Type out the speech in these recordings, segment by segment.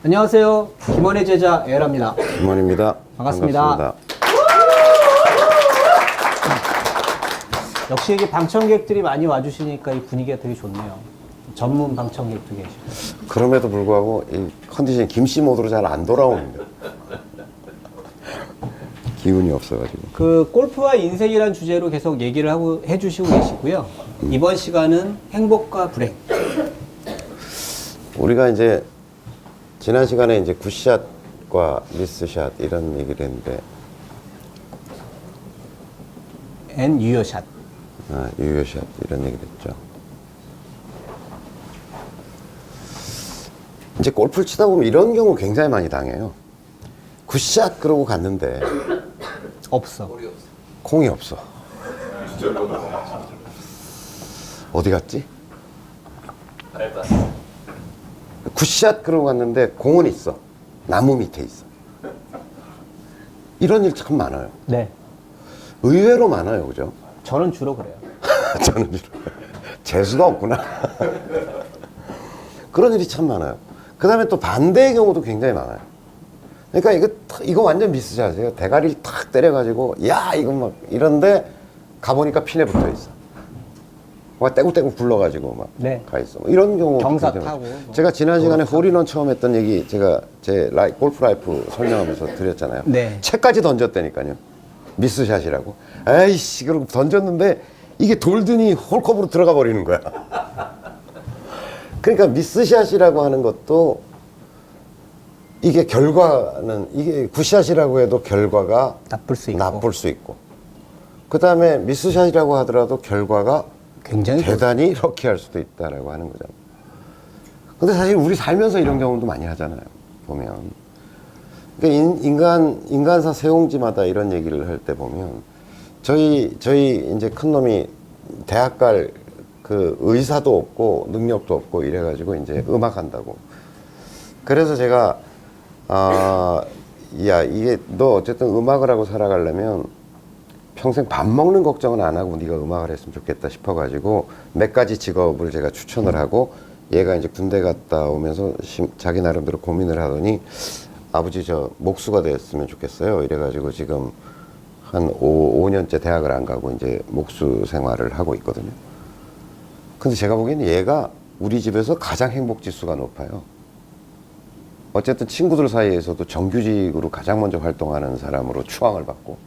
안녕하세요. 김원의 제자 에라입니다. 김원입니다. 반갑습니다. 역시 이게 방청객들이 많이 와주시니까 이 분위기가 되게 좋네요. 전문 방청객도 계시고. 그럼에도 불구하고 이 컨디션이 김씨 모드로 잘 안 돌아오는데 기운이 없어가지고. 그 골프와 인생이란 주제로 계속 얘기를 하고 해주시고 계시고요. 이번 시간은 행복과 불행. 우리가 이제 지난 시간에 이제 굿샷과 미스샷 이런 얘기를 했는데, 앤 유효샷. 유효샷 이런 얘기를 했죠. 이제 골프를 치다 보면 이런 경우 굉장히 많이 당해요. 굿샷 그러고 갔는데 없어. 공이 없어. 어디 갔지? 굿샷 그러고 갔는데 공은 있어. 나무 밑에 있어. 이런 일 참 많아요. 네. 의외로 많아요. 그죠? 저는 주로 그래요. 저는 재수가 없구나. 그런 일이 참 많아요. 그 다음에 또 반대의 경우도 굉장히 많아요. 그러니까 이거 완전 미스샷이에요. 대가리를 탁 때려가지고, 야, 이거 막, 이런데 가보니까 핀에 붙어 있어. 막 떼굴떼굴 굴러가지고 막 네. 가 있어. 뭐 이런 경우. 경사 굉장히 타고 많아요. 뭐. 제가 지난 시간에 홀인원 처음 했던 얘기 제가 제 골프 라이프 설명하면서 드렸잖아요. 네. 채까지 던졌다니까요. 미스샷이라고. 에이씨, 그러고 던졌는데 이게 돌더니 홀컵으로 들어가 버리는 거야. 그러니까 미스샷이라고 하는 것도 이게 결과는, 이게 굿샷이라고 해도 결과가 나쁠 수 있고. 그 다음에 미스샷이라고 하더라도 결과가 굉장히 대단히 럭키할 수도 있다라고 하는 거잖아요. 근데 사실 우리 살면서 이런 경우도 많이 하잖아요. 보면. 그러니까 인간사 세옹지마다 이런 얘기를 할 때 보면, 저희 이제 큰 놈이 대학 갈 그 의사도 없고 능력도 없고 이래가지고 이제 음악 한다고. 그래서 제가, 야, 이게 너 어쨌든 음악을 하고 살아가려면 평생 밥 먹는 걱정은 안 하고 네가 음악을 했으면 좋겠다 싶어가지고 몇 가지 직업을 제가 추천을 하고, 얘가 이제 군대 갔다 오면서 자기 나름대로 고민을 하더니, 아버지 저 목수가 됐으면 좋겠어요. 이래가지고 지금 한 5년째 대학을 안 가고 이제 목수 생활을 하고 있거든요. 근데 제가 보기에는 얘가 우리 집에서 가장 행복 지수가 높아요. 어쨌든 친구들 사이에서도 정규직으로 가장 먼저 활동하는 사람으로 추앙을 받고,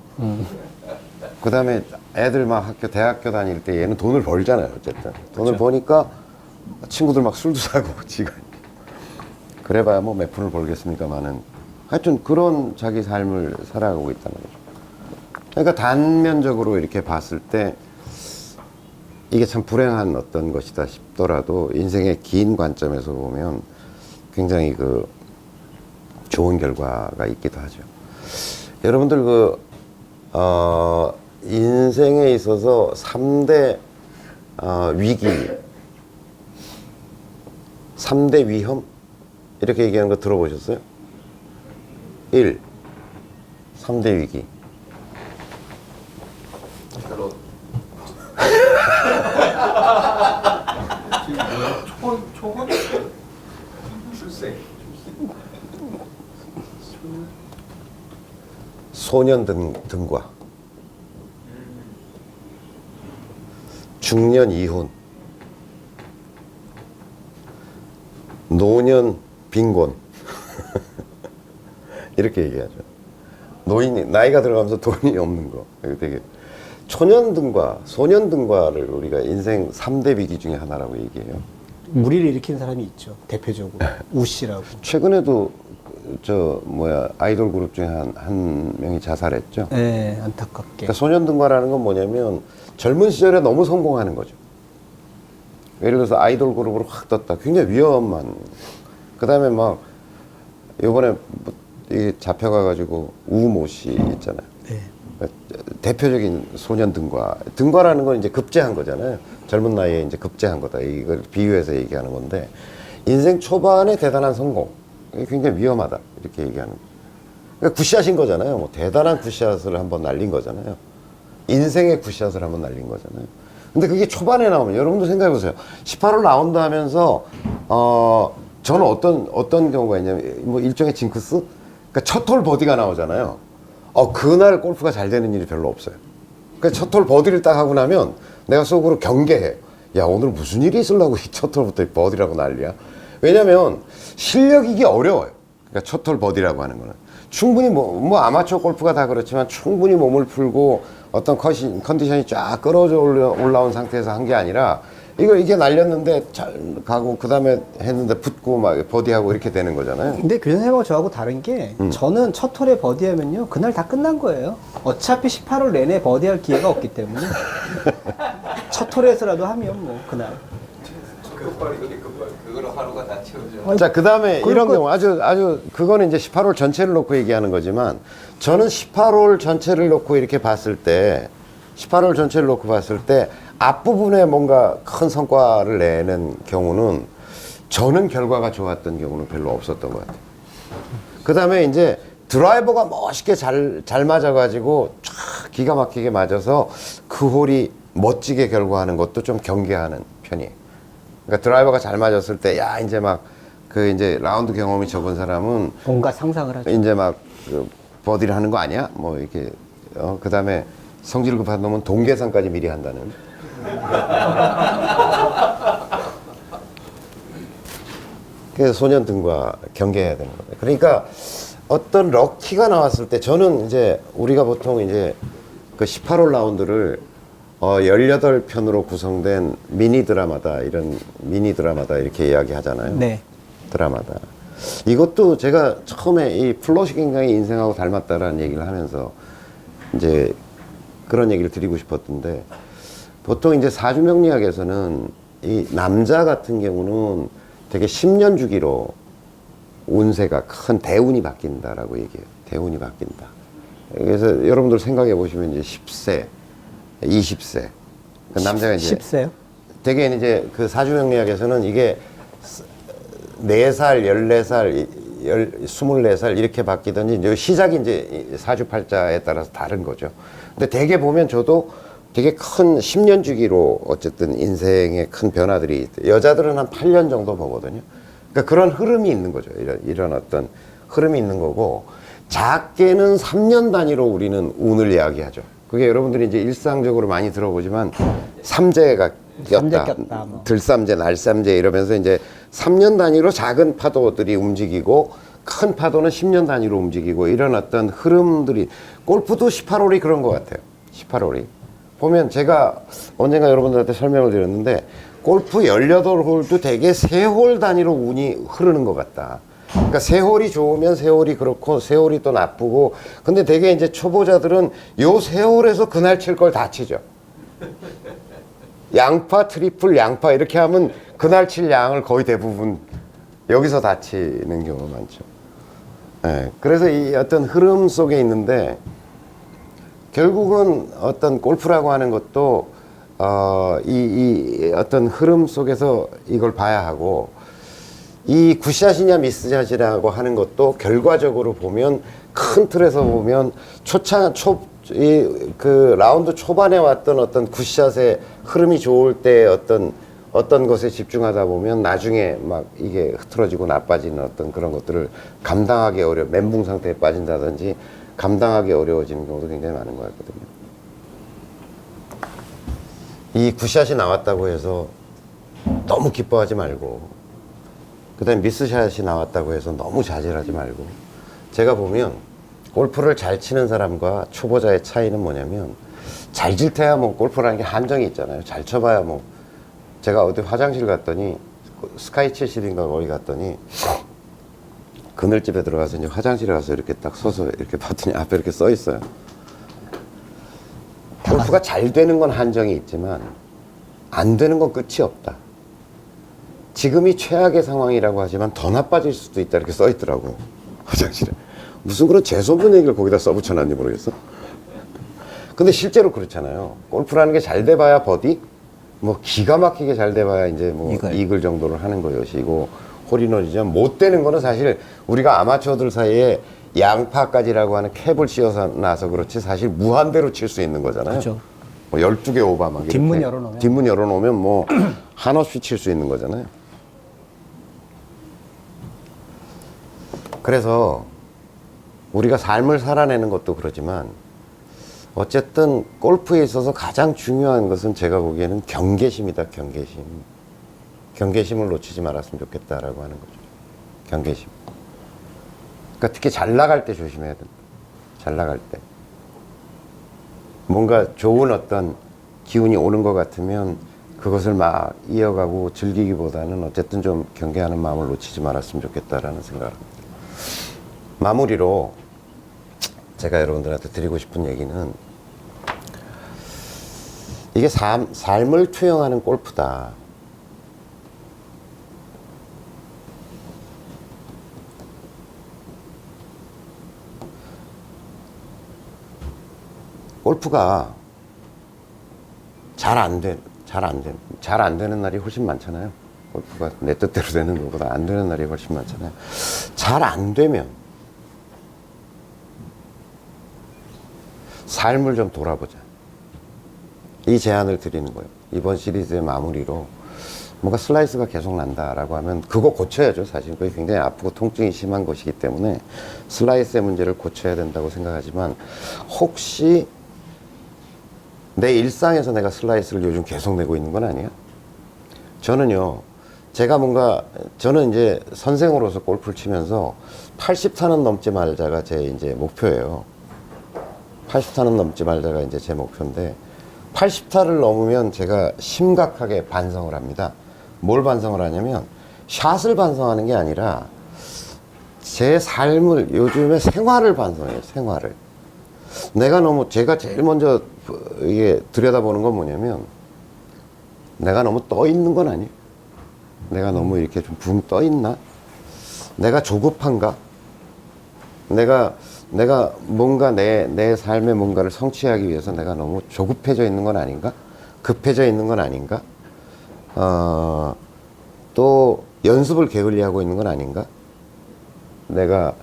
그 다음에 애들 막 대학교 다닐 때 얘는 돈을 벌잖아요. 어쨌든 돈을 버니까 친구들 막 술도 사고 지가 그래봐야 뭐 몇 푼을 벌겠습니까마는, 하여튼 그런 자기 삶을 살아가고 있다는 거죠. 그러니까 단면적으로 이렇게 봤을 때 이게 참 불행한 어떤 것이다 싶더라도, 인생의 긴 관점에서 보면 굉장히 그 좋은 결과가 있기도 하죠. 여러분들 인생에 있어서 3대 위기, 3대 위험 이렇게 얘기하는 거 들어보셨어요? 1. 3대 위기. 초혼? 출생. 소년 등과, 중년 이혼, 노년 빈곤. 이렇게 얘기하죠. 노인이 나이가 들어가면서 돈이 없는 거. 되게 초년 등과, 소년 등과를 우리가 인생 3대 위기 중에 하나라고 얘기해요. 무리를 일으킨 사람이 있죠. 대표적으로 우씨라고. 최근에도 아이돌 그룹 중에 한 명이 자살했죠. 네, 안타깝게. 그러니까 소년 등과라는 건 뭐냐면 젊은 시절에 너무 성공하는 거죠. 예를 들어서 아이돌 그룹으로 확 떴다. 굉장히 위험한. 그 다음에 막 요번에 이게 잡혀가가지고 우모 씨 있잖아요. 네. 대표적인 소년 등과라는 건 이제 급제한 거잖아요. 젊은 나이에 이제 급제한 거다. 이걸 비유해서 얘기하는 건데, 인생 초반에 대단한 성공. 이게 굉장히 위험하다. 이렇게 얘기하는. 그러니까 굿샷인 거잖아요. 뭐 대단한 굿샷을 한번 날린 거잖아요. 인생의 굿샷을 한번 날린 거잖아요. 근데 그게 초반에 나오면, 여러분도 생각해 보세요. 18홀 라운드 하면서 저는 어떤 경우가 있냐면 뭐 일종의 징크스? 그러니까 첫 홀 버디가 나오잖아요. 그날 골프가 잘 되는 일이 별로 없어요. 그러니까 첫 홀 버디를 딱 하고 나면 내가 속으로 경계해. 야, 오늘 무슨 일이 있으려고 이 첫 홀부터 버디라고 난리야. 왜냐면 실력이 이게 어려워요. 그러니까 첫 홀 버디라고 하는 거는. 충분히 뭐 아마추어 골프가 다 그렇지만 충분히 몸을 풀고 어떤 컨디션이 쫙 끌어져 올라온 상태에서 한 게 아니라 이게 날렸는데 잘 가고 그 다음에 했는데 붙고 막 버디하고 이렇게 되는 거잖아요. 근데 교수님하고 저하고 다른 게 저는 첫 홀에 버디하면요 그날 다 끝난 거예요. 어차피 18홀 내내 버디할 기회가 없기 때문에 첫 홀에서라도 하면 뭐 그날. 그거로 하루가 다 채워져. 자, 그 다음에 이런 거- 경우 아주 그거는 이제 18홀 전체를 놓고 얘기하는 거지만 저는 18홀 전체를 놓고 이렇게 봤을 때 18홀 전체를 놓고 봤을 때 앞부분에 뭔가 큰 성과를 내는 경우는 저는 결과가 좋았던 경우는 별로 없었던 것 같아요. 그 다음에 이제 드라이버가 멋있게 잘 맞아가지고 쫙 기가 막히게 맞아서 그 홀이 멋지게 결과하는 것도 좀 경계하는 편이에요. 그러니까 드라이버가 잘 맞았을 때, 야, 이제 막, 이제 라운드 경험이 적은 사람은, 뭔가 상상을 하죠. 이제 막, 버디를 하는 거 아니야? 뭐, 이렇게, 그 다음에 성질 급한 놈은 동계산까지 미리 한다는. 그래서 소년 등과 경계해야 되는 거예요. 그러니까 어떤 럭키가 나왔을 때, 저는 이제, 우리가 보통 이제 그 18홀 라운드를 18편으로 구성된 미니 드라마다 이렇게 이야기 하잖아요. 네. 드라마다. 이것도 제가 처음에 이 플러시 굉장히 인생하고 닮았다라는 얘기를 하면서 이제 그런 얘기를 드리고 싶었던데 보통 이제 사주명리학에서는 이 남자 같은 경우는 되게 10년 주기로 운세가 큰 대운이 바뀐다라고 얘기해요. 대운이 바뀐다. 그래서 여러분들 생각해 보시면 이제 10세, 20세. 그 남자가 이제 10세요? 되게 이제 그 사주명리학에서는 이게 4살, 14살, 24살 이렇게 바뀌든지 이제 시작이 이제 사주팔자에 따라서 다른 거죠. 근데 되게 보면 저도 되게 큰 10년 주기로 어쨌든 인생의 큰 변화들이 여자들은 한 8년 정도 보거든요. 그러니까 그런 흐름이 있는 거죠. 이런 어떤 흐름이 있는 거고 작게는 3년 단위로 우리는 운을 이야기하죠. 그게 여러분들이 이제 일상적으로 많이 들어보지만 삼재가 꼈다, 뭐. 들삼재, 날삼재 이러면서 이제 3년 단위로 작은 파도들이 움직이고 큰 파도는 10년 단위로 움직이고 이런 어떤 흐름들이 골프도 18홀이 그런 것 같아요. 18홀이 보면 제가 언젠가 여러분들한테 설명을 드렸는데 골프 18홀도 되게 3홀 단위로 운이 흐르는 것 같다. 그러니까 세 홀이 좋으면 세 홀이 그렇고 세 홀이 또 나쁘고 근데 되게 이제 초보자들은 요 세 홀에서 그날 칠 걸 다 치죠. 양파, 트리플, 양파 이렇게 하면 그날 칠 양을 거의 대부분 여기서 다 치는 경우가 많죠. 네, 그래서 이 어떤 흐름 속에 있는데 결국은 어떤 골프라고 하는 것도 이 어떤 흐름 속에서 이걸 봐야 하고 이 굿샷이냐 미스샷이라고 하는 것도 결과적으로 보면 큰 틀에서 보면 그 라운드 초반에 왔던 어떤 굿샷의 흐름이 좋을 때 어떤 것에 집중하다 보면 나중에 막 이게 흐트러지고 나빠지는 어떤 그런 것들을 감당하기 멘붕 상태에 빠진다든지 감당하기 어려워지는 경우도 굉장히 많은 것 같거든요. 이 굿샷이 나왔다고 해서 너무 기뻐하지 말고 그 다음에 미스샷이 나왔다고 해서 너무 좌절하지 말고 제가 보면 골프를 잘 치는 사람과 초보자의 차이는 뭐냐면 잘 칠 때야 뭐 골프라는 게 한정이 있잖아요. 잘 쳐봐야 뭐 제가 어디 화장실 갔더니 스카이 70인가 거기 갔더니 그늘집에 들어가서 이제 화장실에 가서 이렇게 딱 서서 이렇게 봤더니 앞에 이렇게 써 있어요. 골프가 잘 되는 건 한정이 있지만 안 되는 건 끝이 없다. 지금이 최악의 상황이라고 하지만 더 나빠질 수도 있다 이렇게 써 있더라고 화장실에. 무슨 그런 재수없는 얘기를 거기다 써붙여놨는지 모르겠어. 근데 실제로 그렇잖아요. 골프라는 게 잘 돼봐야 버디, 뭐 기가 막히게 잘 돼봐야 이제 뭐 이글 정도를 하는 것이고 홀인원이지만 못 되는 거는 사실 우리가 아마추어들 사이에 양파까지라고 하는 캡을 씌워서 나서 그렇지 사실 무한대로 칠 수 있는 거잖아요. 그렇죠. 뭐 12개 오바 막 뒷문 열어놓으면. 뒷문 열어놓으면 뭐 한없이 칠 수 있는 거잖아요. 그래서 우리가 삶을 살아내는 것도 그러지만 어쨌든 골프에 있어서 가장 중요한 것은 제가 보기에는 경계심이다. 경계심. 경계심을 놓치지 말았으면 좋겠다라고 하는 거죠. 경계심. 그러니까 특히 잘 나갈 때 조심해야 된다. 잘 나갈 때. 뭔가 좋은 어떤 기운이 오는 것 같으면 그것을 막 이어가고 즐기기보다는 어쨌든 좀 경계하는 마음을 놓치지 말았으면 좋겠다라는 생각을 합니다. 마무리로 제가 여러분들한테 드리고 싶은 얘기는 이게 삶을 투영하는 골프다. 골프가 잘 안 되는 날이 훨씬 많잖아요. 골프가 내 뜻대로 되는 것보다 안 되는 날이 훨씬 많잖아요. 잘 안 되면 삶을 좀 돌아보자. 이 제안을 드리는 거예요. 이번 시리즈의 마무리로 뭔가 슬라이스가 계속 난다라고 하면 그거 고쳐야죠. 사실 그게 굉장히 아프고 통증이 심한 것이기 때문에 슬라이스의 문제를 고쳐야 된다고 생각하지만 혹시 내 일상에서 내가 슬라이스를 요즘 계속 내고 있는 건 아니야? 저는요, 저는 이제 선생으로서 골프를 치면서 80타는 넘지 말자가 제 이제 목표예요. 80타는 넘지 말자가 이제 제 목표인데, 80타를 넘으면 제가 심각하게 반성을 합니다. 뭘 반성을 하냐면, 샷을 반성하는 게 아니라, 제 삶을, 요즘의 생활을 반성해요, 생활을. 제가 제일 먼저 이게 들여다보는 건 뭐냐면, 내가 너무 떠 있는 건 아니에요. 내가 너무 이렇게 좀 붕 떠 있나? 내가 조급한가? 내가 뭔가 내 삶의 뭔가를 성취하기 위해서 내가 너무 조급해져 있는 건 아닌가? 급해져 있는 건 아닌가? 또 연습을 게을리하고 있는 건 아닌가? 내가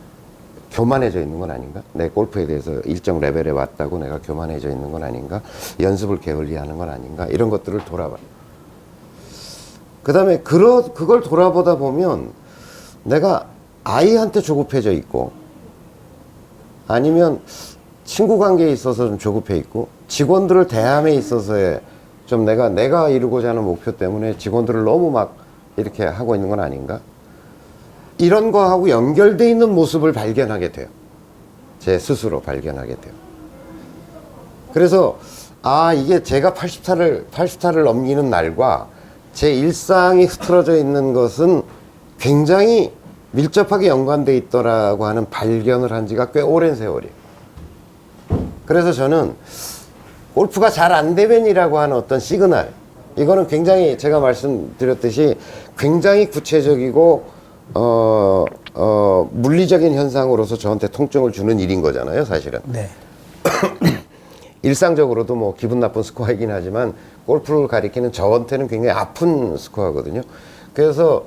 교만해져 있는 건 아닌가? 내 골프에 대해서 일정 레벨에 왔다고 내가 교만해져 있는 건 아닌가? 연습을 게을리하는 건 아닌가? 이런 것들을 돌아봐요. 그 다음에 그걸 돌아보다 보면 내가 아이한테 조급해져 있고, 아니면 친구 관계에 있어서 좀 조급해 있고, 직원들을 대함에 있어서의 좀 내가 이루고자 하는 목표 때문에 직원들을 너무 막 이렇게 하고 있는 건 아닌가? 이런 거하고 연결되어 있는 모습을 발견하게 돼요. 제 스스로 발견하게 돼요. 그래서 이게 제가 80타를 넘기는 날과 제 일상이 흐트러져 있는 것은 굉장히 밀접하게 연관되어 있더라고 하는 발견을 한 지가 꽤 오랜 세월이에요. 그래서 저는 골프가 잘 안 되면이라고 하는 어떤 시그널, 이거는 굉장히 제가 말씀드렸듯이 굉장히 구체적이고 물리적인 현상으로서 저한테 통증을 주는 일인 거잖아요, 사실은. 네. 일상적으로도 뭐 기분 나쁜 스코어이긴 하지만 골프를 가리키는 저한테는 굉장히 아픈 스코어거든요. 그래서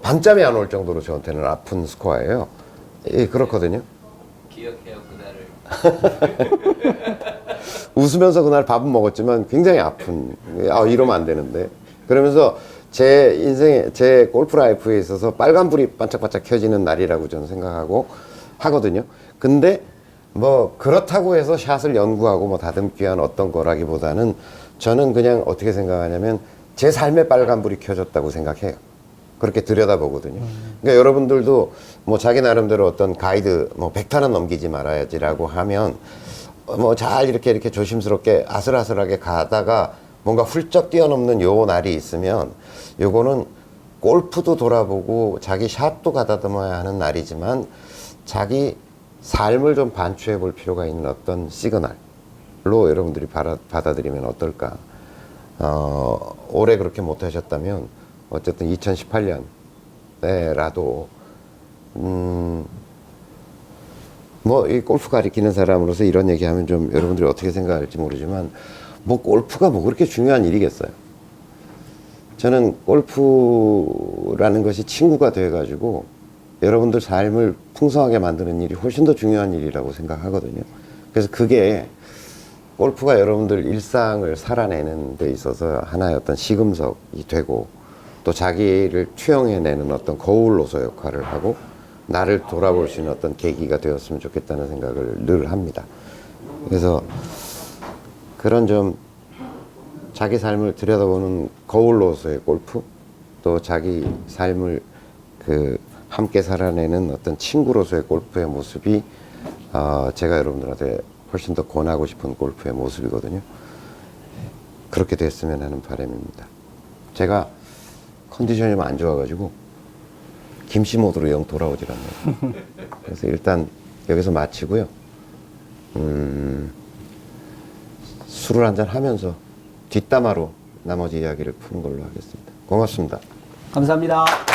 밤잠이 안 올 정도로 저한테는 아픈 스코어예요. 예, 그렇거든요. 기억해요 그날을. 웃으면서 그날 밥은 먹었지만 굉장히 아픈, 이러면 안 되는데. 그러면서 제 인생에, 제 골프 라이프에 있어서 빨간불이 반짝반짝 켜지는 날이라고 저는 생각하고 하거든요. 근데 뭐 그렇다고 해서 샷을 연구하고 뭐 다듬기 위한 어떤 거라기보다는 저는 그냥 어떻게 생각하냐면 제 삶에 빨간불이 켜졌다고 생각해요. 그렇게 들여다보거든요. 그러니까 여러분들도 뭐 자기 나름대로 어떤 가이드, 뭐 100타는 넘기지 말아야지라고 하면 뭐 잘 이렇게 조심스럽게 아슬아슬하게 가다가 뭔가 훌쩍 뛰어넘는 요 날이 있으면 요거는 골프도 돌아보고 자기 샷도 가다듬어야 하는 날이지만 자기 삶을 좀 반추해 볼 필요가 있는 어떤 시그널로 여러분들이 받아들이면 어떨까. 올해 그렇게 못하셨다면 어쨌든 2018년에라도 뭐 이 골프 가리키는 사람으로서 이런 얘기하면 좀 여러분들이 어떻게 생각할지 모르지만 뭐 골프가 뭐 그렇게 중요한 일이겠어요. 저는 골프라는 것이 친구가 돼가지고 여러분들 삶을 풍성하게 만드는 일이 훨씬 더 중요한 일이라고 생각하거든요. 그래서 그게 골프가 여러분들 일상을 살아내는 데 있어서 하나의 어떤 시금석이 되고 또 자기를 투영해내는 어떤 거울로서 역할을 하고 나를 돌아볼 수 있는 어떤 계기가 되었으면 좋겠다는 생각을 늘 합니다. 그래서 그런 좀 자기 삶을 들여다보는 거울로서의 골프, 또 자기 삶을 그 함께 살아내는 어떤 친구로서의 골프의 모습이 제가 여러분들한테 훨씬 더 권하고 싶은 골프의 모습이거든요. 그렇게 됐으면 하는 바람입니다. 제가 컨디션이 좀 안 좋아가지고 김씨 모드로 영 돌아오질 않네요. 그래서 일단 여기서 마치고요. 술을 한잔 하면서 뒷담화로 나머지 이야기를 푸는 걸로 하겠습니다. 고맙습니다. 감사합니다.